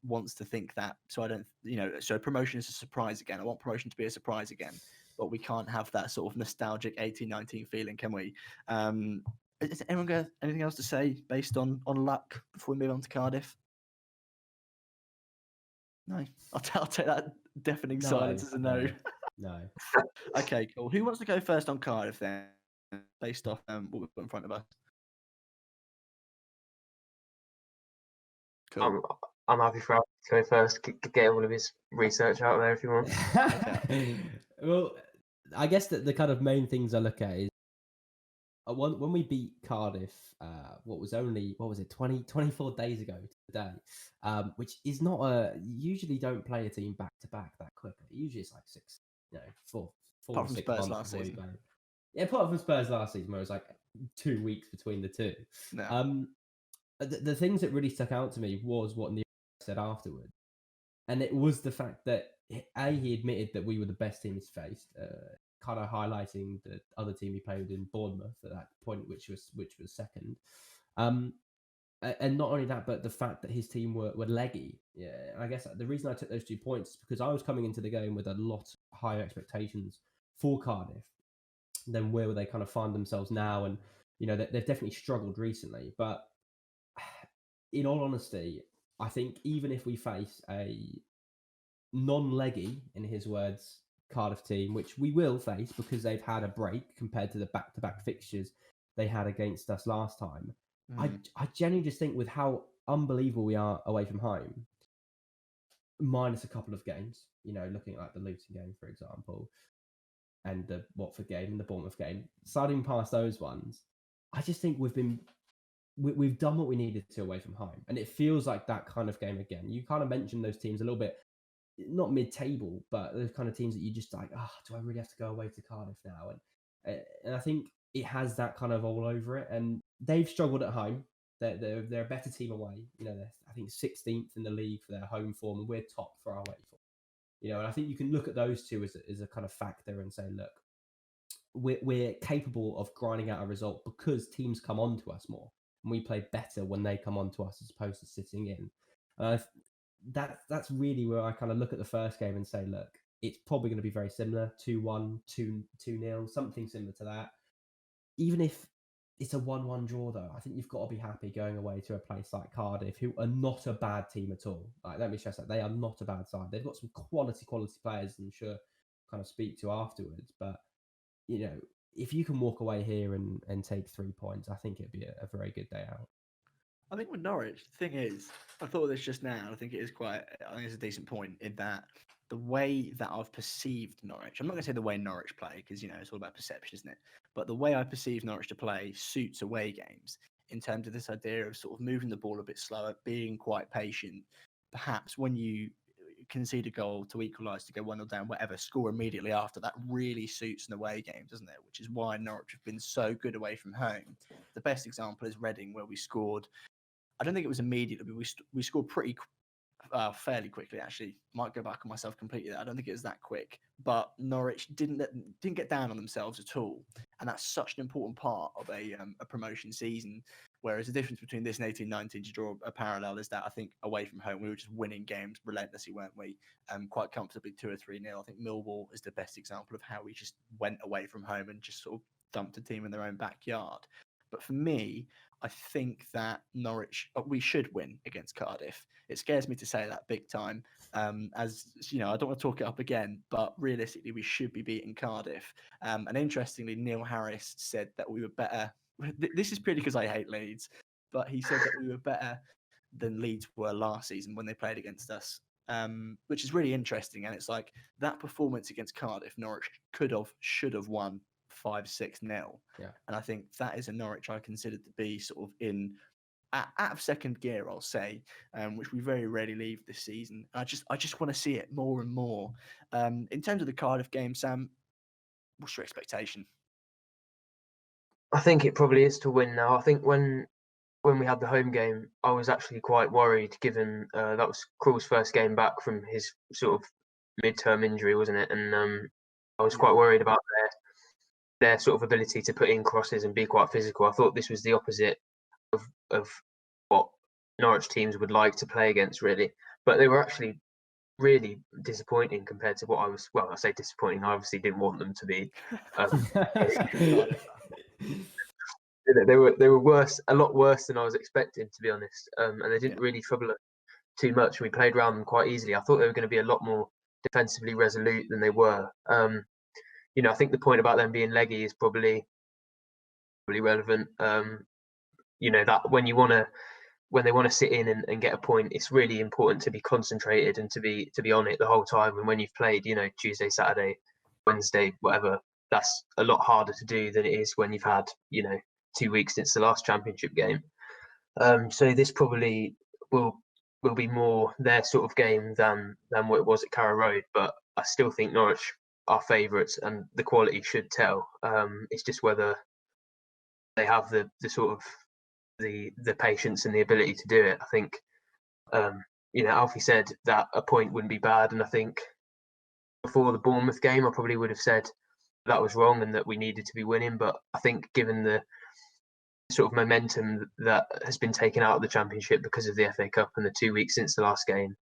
wants to think that. So I don't, so promotion is a surprise again. I want promotion to be a surprise again, but we can't have that sort of nostalgic 18-19 feeling, can we? Is anyone got anything else to say based on luck before we move on to Cardiff? No, I'll take that deafening silence as a no. No. Okay, cool. Who wants to go first on Cardiff then, based off what we've got in front of us? Cool. I'm happy for Alfie to go first. Get all of his research out there if you want. Well, I guess that the kind of main things I look at is when we beat Cardiff, what was it, 24 days ago today, which is not usually don't play a team back to back that quickly. Usually it's like 4 Apart from 6 Spurs months last before season. you play. Yeah, apart from Spurs last season, where it was like 2 weeks between the two. No. The things that really stuck out to me was what Neil said afterwards. And it was the fact that, he admitted that we were the best team he's faced, kind of highlighting the other team he played in, Bournemouth, at that point, which was second. And not only that, but the fact that his team were leggy. Yeah, I guess the reason I took those 2 points is because I was coming into the game with a lot higher expectations for Cardiff than where they kind of find themselves now. And, they've definitely struggled recently. But in all honesty, I think even if we face a non-leggy, in his words, Cardiff team, which we will face because they've had a break compared to the back-to-back fixtures they had against us last time. I genuinely just think with how unbelievable we are away from home, minus a couple of games, looking at like the Luton game, for example, and the Watford game and the Bournemouth game, sliding past those ones, I just think we've done what we needed to away from home. And it feels like that kind of game again. You kind of mentioned those teams a little bit, not mid-table, but those kind of teams that you just like, do I really have to go away to Cardiff now? And I think it has that kind of all over it. And they've struggled at home. They're a better team away. They're, I think, 16th in the league for their home form, and we're top for our away form. And I think you can look at those two as a kind of factor and say, look, we're capable of grinding out a result because teams come on to us more, and we play better when they come on to us as opposed to sitting in. That's really where I kind of look at the first game and say, look, it's probably going to be very similar, 2-1, 2-0, something similar to that. Even if it's a 1-1 draw, though, I think you've got to be happy going away to a place like Cardiff, who are not a bad team at all. Like, let me stress that they are not a bad side. They've got some quality players, I'm sure, kind of speak to afterwards. But if you can walk away here and take 3 points, I think it'd be a very good day out. I think with Norwich, the thing is, I thought this just now. I think it's a decent point in that the way that I've perceived Norwich. I'm not going to say the way Norwich play because it's all about perception, isn't it? But the way I perceive Norwich to play suits away games in terms of this idea of sort of moving the ball a bit slower, being quite patient. Perhaps when you concede a goal to equalise, to go 1-0 down, whatever, score immediately after, that really suits an away game, doesn't it? Which is why Norwich have been so good away from home. The best example is Reading, where we scored. I don't think it was immediately, but we scored pretty fairly quickly. Actually, might go back on myself completely. I don't think it was that quick, but Norwich didn't get down on themselves at all, and that's such an important part of a promotion season. Whereas the difference between this and 18-19, to draw a parallel, is that I think away from home we were just winning games relentlessly, weren't we? Quite comfortably, 2 or 3-0. I think Millwall is the best example of how we just went away from home and just sort of dumped a team in their own backyard. But for me, I think that Norwich, we should win against Cardiff. It scares me to say that big time. As I don't want to talk it up again, but realistically, we should be beating Cardiff. And interestingly, Neil Harris said that we were better. This is purely because I hate Leeds, but he said that we were better than Leeds were last season when they played against us. which is really interesting. And it's like that performance against Cardiff, Norwich should have won 5-6-0. Yeah. And I think that is a Norwich I consider to be sort of out of second gear, I'll say, which we very rarely leave this season. I just want to see it more and more. In terms of the Cardiff game, Sam, what's your expectation? I think it probably is to win now. I think when we had the home game, I was actually quite worried, given that was Krul's first game back from his sort of mid-term injury, wasn't it? And I was quite worried about their sort of ability to put in crosses and be quite physical. I thought this was the opposite of what Norwich teams would like to play against, really. But they were actually really disappointing compared to what I was. Well, I say disappointing. I obviously didn't want them to be. They were worse, a lot worse than I was expecting, to be honest. And they didn't really trouble us too much. We played around them quite easily. I thought they were going to be a lot more defensively resolute than they were. I think the point about them being leggy is probably relevant. That when they want to sit in and get a point, it's really important to be concentrated and to be on it the whole time. And when you've played, Tuesday, Saturday, Wednesday, whatever, that's a lot harder to do than it is when you've had, 2 weeks since the last championship game. So this probably will be more their sort of game than what it was at Carrow Road. But I still think Norwich are favourites, and the quality should tell. It's just whether they have the sort of the patience and the ability to do it. I think, Alfie said that a point wouldn't be bad, and I think before the Bournemouth game, I probably would have said that was wrong and that we needed to be winning. But I think given the sort of momentum that has been taken out of the Championship because of the FA Cup and the 2 weeks since the last game,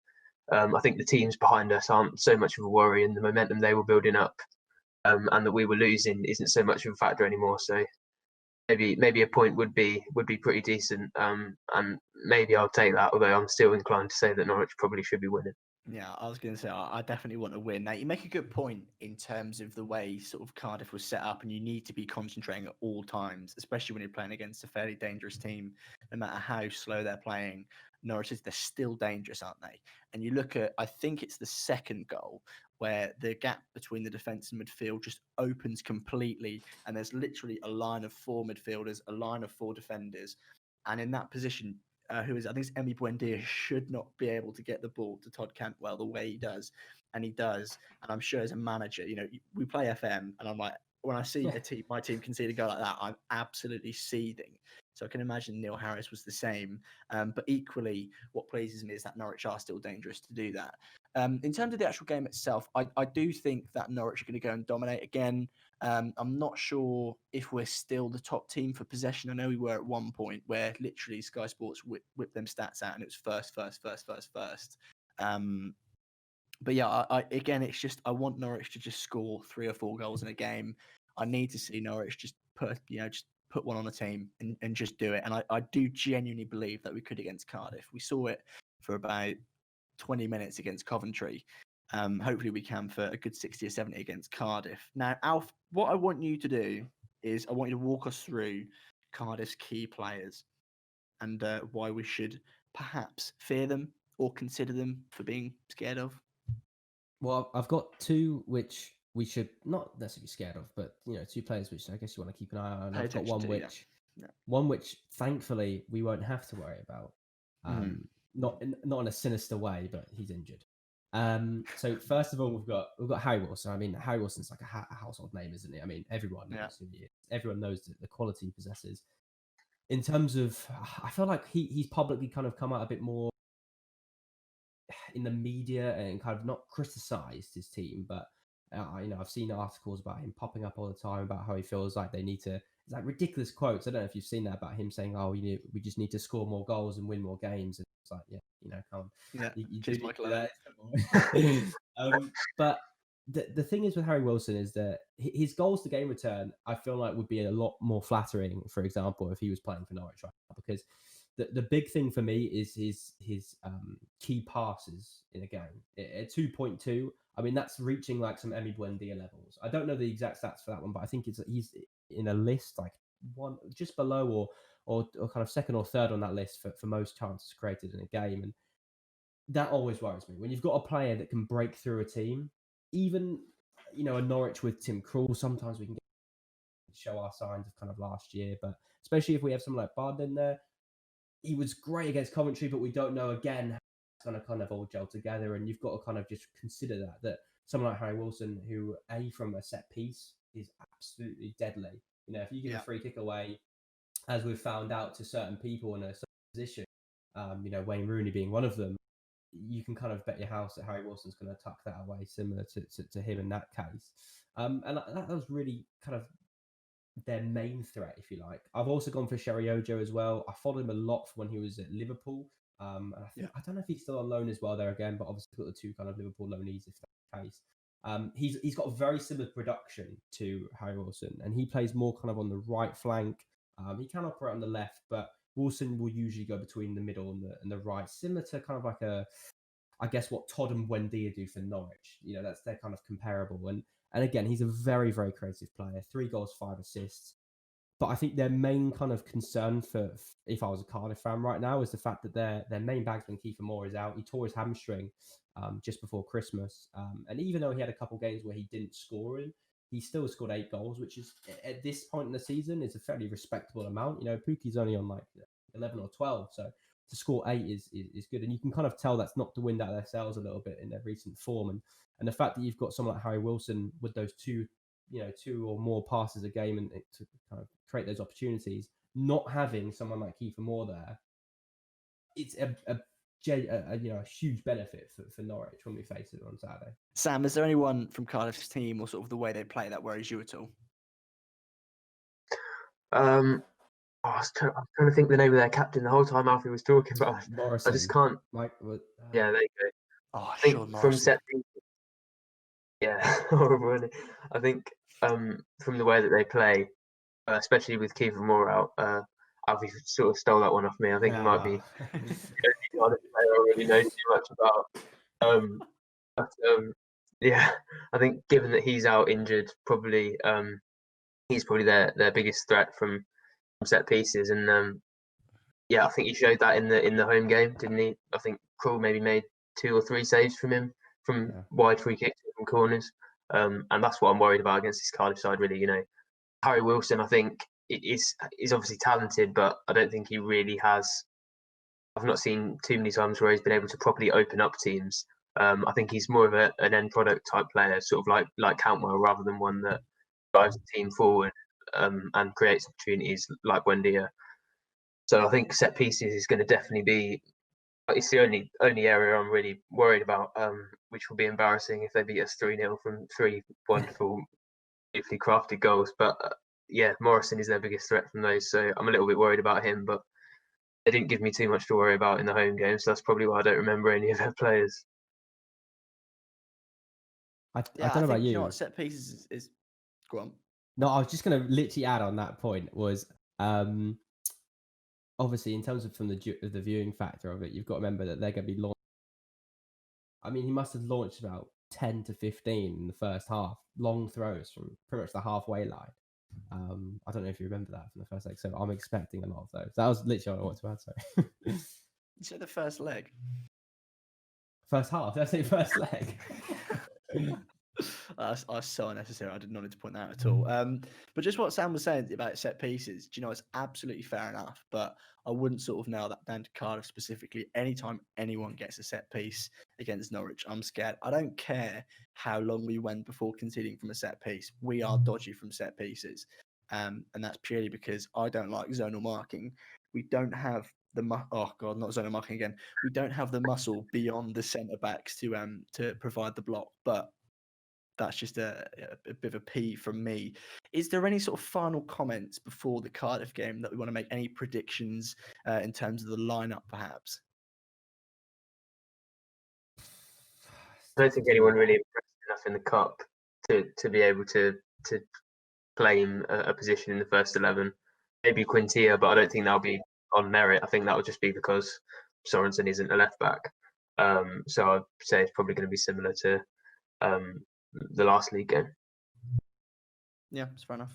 I think the teams behind us aren't so much of a worry, and the momentum they were building up and that we were losing isn't so much of a factor anymore. So maybe a point would be pretty decent, and maybe I'll take that, although I'm still inclined to say that Norwich probably should be winning. Yeah, I was going to say, I definitely want to win. Now, you make a good point in terms of the way sort of Cardiff was set up, and you need to be concentrating at all times, especially when you're playing against a fairly dangerous team. No matter how slow they're playing, Norwich they're still dangerous, aren't they? And you look at, I think it's the second goal, where the gap between the defence and midfield just opens completely, and there's literally a line of 4 midfielders, a line of 4 defenders, and in that position, I think it's Emi Buendia, should not be able to get the ball to Todd Cantwell the way he does. And he does. And I'm sure as a manager, we play FM, and I'm like, when I see my team concede a goal like that, I'm absolutely seething. So I can imagine Neil Harris was the same. But equally, what pleases me is that Norwich are still dangerous to do that. In terms of the actual game itself, I do think that Norwich are going to go and dominate again. I'm not sure if we're still the top team for possession. I know we were at one point where literally Sky Sports whipped them stats out and it was first. But yeah, it's just I want Norwich to just score 3 or 4 goals in a game. I need to see Norwich just put one on the team and just do it. And I do genuinely believe that we could against Cardiff. We saw it for about 20 minutes against Coventry. Hopefully we can for a good 60 or 70 against Cardiff. Now, Alf, what I want you to do is I want you to walk us through Cardiff's key players and why we should perhaps fear them or consider them for being scared of. Well, I've got 2 which we should not necessarily be scared of, but 2 players which I guess you want to keep an eye on. I've got one which thankfully we won't have to worry about. Not in a sinister way, but he's injured. So first of all, we've got Harry Wilson. I mean, Harry Wilson's like a household name, isn't he? I mean, everyone knows who he is. Everyone knows the quality he possesses. In terms of, I feel like he's publicly kind of come out a bit more in the media and kind of not criticised his team, but I've seen articles about him popping up all the time about how he feels like they need to. It's like ridiculous quotes. I don't know if you've seen that about him saying, "Oh, we just need to score more goals and win more games." And it's like, come on, you cheers, Michael. But the thing is with Harry Wilson is that his goals to game return, I feel like would be a lot more flattering, for example, if he was playing for Norwich right now, because the big thing for me is his key passes in a game. At 2.2, I mean, that's reaching like some Emi Buendia levels. I don't know the exact stats for that one, but I think he's in a list like one just below or kind of second or third on that list for most chances created in a game. And that always worries me. When you've got a player that can break through a team, even, a Norwich with Tim Krul, sometimes we can show our signs of kind of last year, but especially if we have someone like Barden in there, he was great against Coventry, but we don't know again how it's going to kind of all gel together. And you've got to kind of just consider that someone like Harry Wilson, who from a set piece is absolutely deadly. If you give a free kick away, as we've found out to certain people in a certain position, Wayne Rooney being one of them, you can kind of bet your house that Harry Wilson's going to tuck that away, similar to him in that case. And that was really kind of their main threat, if you like. I've also gone for Sherry Ojo as well. I followed him a lot from when he was at Liverpool. And I don't know if he's still on loan as well there again, but obviously got the two kind of Liverpool loanees, if that's the case. He's got a very similar production to Harry Wilson, and he plays more kind of on the right flank. He can operate on the left, but Wilson will usually go between the middle and the right, similar to kind of like I guess what Todd and Wendia do for Norwich. That's they're kind of comparable. And again, he's a very, very creative player. 3 goals, 5 assists. But I think their main kind of concern for, if I was a Cardiff fan right now, is the fact that their main bagsman, Kiefer Moore, is out. He tore his hamstring just before Christmas. And even though he had a couple games where he didn't score in, he still scored 8 goals, which is, at this point in the season, is a fairly respectable amount. Pukki's only on like 11 or 12. So to score 8 is good. And you can kind of tell that's knocked the wind out of their sails a little bit in their recent form. And the fact that you've got someone like Harry Wilson with those two or more passes a game and to kind of create those opportunities, not having someone like Kiefer Moore there, it's a huge benefit for Norwich when we face it on Saturday. Sam, is there anyone from Cardiff's team or sort of the way they play that worries you at all? I was trying to think the name of their captain the whole time Alfie was talking, but Morrison. I just can't. Yeah, there you go. Oh, I think Sean from set pieces. Yeah, horrible. I think from the way that they play, especially with Kiefer Moore out, Alfie sort of stole that one off me. I think he might be the only player I really know too much about. Yeah, I think given that he's out injured, probably he's probably their biggest threat from set pieces. And I think he showed that in the home game, didn't he? I think Krul maybe made 2 or 3 saves from him from wide free kicks from corners. And that's what I'm worried about against this Cardiff side, really. Harry Wilson, I think, is obviously talented, but I don't think he really has. I've not seen too many times where he's been able to properly open up teams. I think he's more of an end product type player, sort of like Cantwell, rather than one that drives the team forward and creates opportunities like Wendia. So I think set pieces is going to definitely be. It's the only area I'm really worried about, which will be embarrassing if they beat us 3-0 from 3 wonderful, beautifully crafted goals. But Morrison is their biggest threat from those, so I'm a little bit worried about him. But they didn't give me too much to worry about in the home game, so that's probably why I don't remember any of their players. I don't know about you. You know what, set pieces is go on. No, I was just going to literally add on that point was obviously in terms of from the viewing factor of it, you've got to remember that they're going to be launched. I mean, he must have launched about 10 to 15 in the first half, long throws from pretty much the halfway line. I don't know if you remember that from the first leg, so I'm expecting a lot of those. That was literally what I wanted to add. Sorry. You said the first leg. First half. Did I say first leg? That's so unnecessary. I did not need to point that out at all. But just what Sam was saying about set pieces, do you know, it's absolutely fair enough, but I wouldn't sort of nail that down to Cardiff specifically. Anytime anyone gets a set piece against Norwich, I'm scared. I don't care how long we went before conceding from a set piece. We are dodgy from set pieces. And that's purely because I don't like zonal marking. We don't have not zonal marking again. We don't have the muscle beyond the centre backs to provide the block, but that's just a bit of a P from me. Is there any sort of final comments before the Cardiff game that we want to make? Any predictions in terms of the lineup, perhaps? I don't think anyone really impressed enough in the cup to be able to claim a position in the first 11. Maybe Quintia, but I don't think that'll be on merit. I think that will just be because Sorensen isn't a left back. So I'd say it's probably going to be similar to the last league game. Yeah, it's fair enough.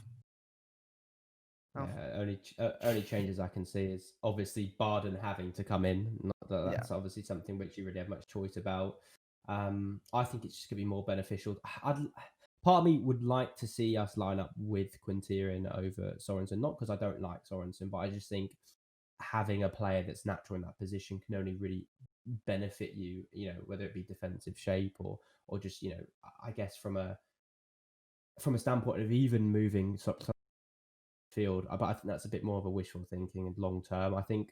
Yeah, only changes I can see is obviously Barden having to come in, That's obviously something which you really have much choice about. I think it's just going to be more beneficial. Part of me would like to see us line up with Quinterin over Sorensen, not because I don't like Sorensen, but I just think having a player that's natural in that position can only really benefit you, whether it be defensive shape or just, I guess from a standpoint of even moving field. But I think that's a bit more of a wishful thinking and long term. I think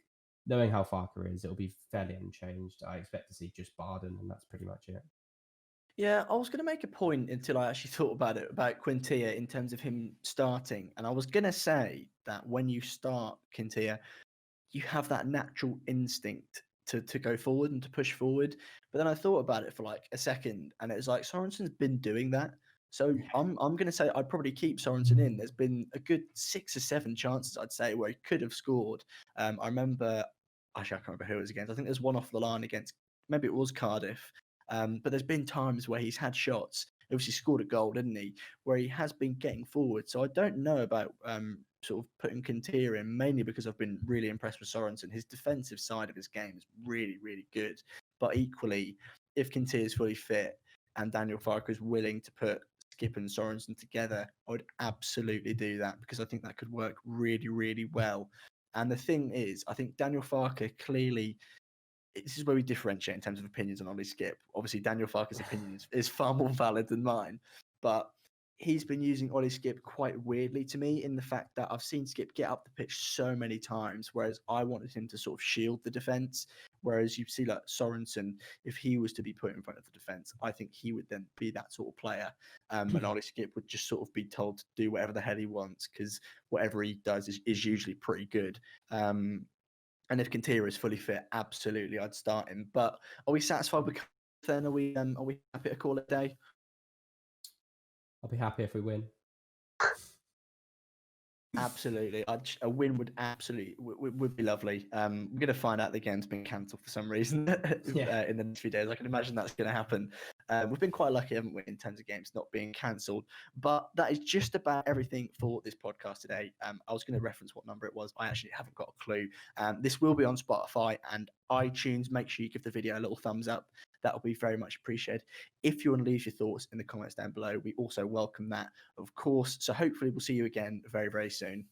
knowing how Farker is, it'll be fairly unchanged. I expect to see just Barden, and that's pretty much it. Yeah, I was going to make a point until I actually thought about it, about Quintilla in terms of him starting. And I was going to say that when you start Quintilla, you have that natural instinct to go forward and to push forward. But then I thought about it for like a second, and it was like Sorensen's been doing that. So I'm going to say I'd probably keep Sorensen in. There's been a good 6 or 7 chances, I'd say, where he could have scored. I remember, actually, I can't remember who it was against. I think there's one off the line against, maybe it was Cardiff. But there's been times where he's had shots. Obviously scored a goal, didn't he? Where he has been getting forward. So I don't know about sort of putting Quintilla in, mainly because I've been really impressed with Sorensen. His defensive side of his game is really, really good. But equally, if Quintilla is fully fit and Daniel Farke is willing to put Skip and Sorensen together, I would absolutely do that because I think that could work really, really well. And the thing is, I think Daniel Farke clearly, this is where we differentiate in terms of opinions on Ollie Skip. Obviously, Daniel Farke's opinion is far more valid than mine, but he's been using Ollie Skip quite weirdly to me in the fact that I've seen Skip get up the pitch so many times, whereas I wanted him to sort of shield the defence. Whereas you see like Sorensen, if he was to be put in front of the defence, I think he would then be that sort of player. And Ollie Skip would just sort of be told to do whatever the hell he wants because whatever he does is usually pretty good. And if Quintilla is fully fit, absolutely, I'd start him. But are we satisfied with then? Are we happy to call it a day? I'll be happy if we win. Absolutely, a win would absolutely would be lovely. We're going to find out the game's been cancelled for some reason in the next few days. I can imagine that's going to happen. We've been quite lucky, haven't we, in terms of games not being cancelled. But that is just about everything for this podcast today. I was going to reference what number it was. I actually haven't got a clue. This will be on Spotify and iTunes. Make sure you give the video a little thumbs up. That will be very much appreciated. If you want to leave your thoughts in the comments down below, we also welcome that, of course. So hopefully we'll see you again very, very soon.